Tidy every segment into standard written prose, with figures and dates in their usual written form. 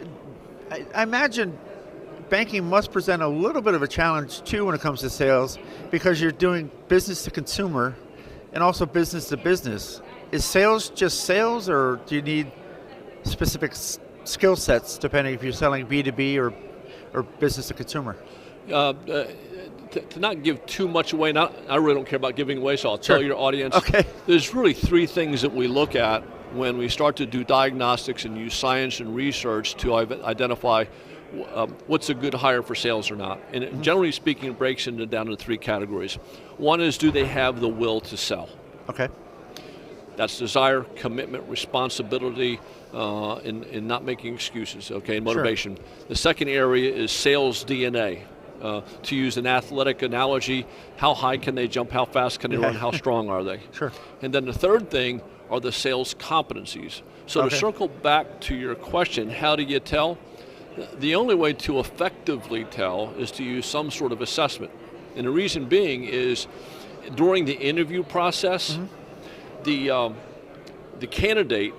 I imagine banking must present a little bit of a challenge too when it comes to sales because you're doing business to consumer and also business to business. Is sales just sales, or do you need specific skill sets depending if you're selling B2B or business to consumer? Uh, uh, to not give too much away, I really don't care about giving away, so I'll Sure. tell your audience. Okay. There's really three things that we look at when we start to do diagnostics and use science and research to identify what's a good hire for sales or not. And generally speaking, it breaks down into three categories. One is, do they have the will to sell? Okay. That's desire, commitment, responsibility, and not making excuses, okay, and motivation. Sure. The second area is sales DNA. To use an athletic analogy, how high can they jump, how fast can they run, how strong are they? Sure. And then the third thing are the sales competencies. So to circle back to your question, how do you tell? The only way to effectively tell is to use some sort of assessment. And the reason being is during the interview process, the candidate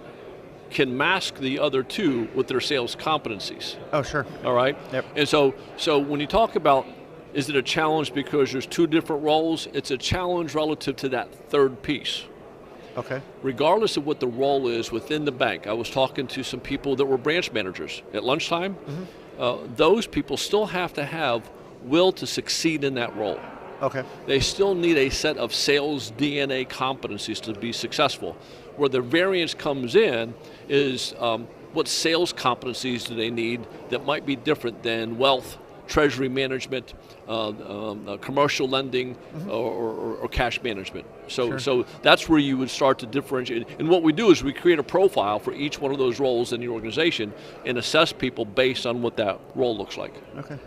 can mask the other two with their sales competencies. Oh, sure. All right? Yep. And so when you talk about, is it a challenge because there's two different roles? It's a challenge relative to that third piece. Okay. Regardless of what the role is within the bank. I was talking to some people that were branch managers at lunchtime. Those people still have to have will to succeed in that role. Okay. They still need a set of sales DNA competencies to be successful. Where the variance comes in is what sales competencies do they need that might be different than wealth, treasury management, commercial lending, or cash management. So that's where you would start to differentiate. And what we do is we create a profile for each one of those roles in the organization and assess people based on what that role looks like. Okay.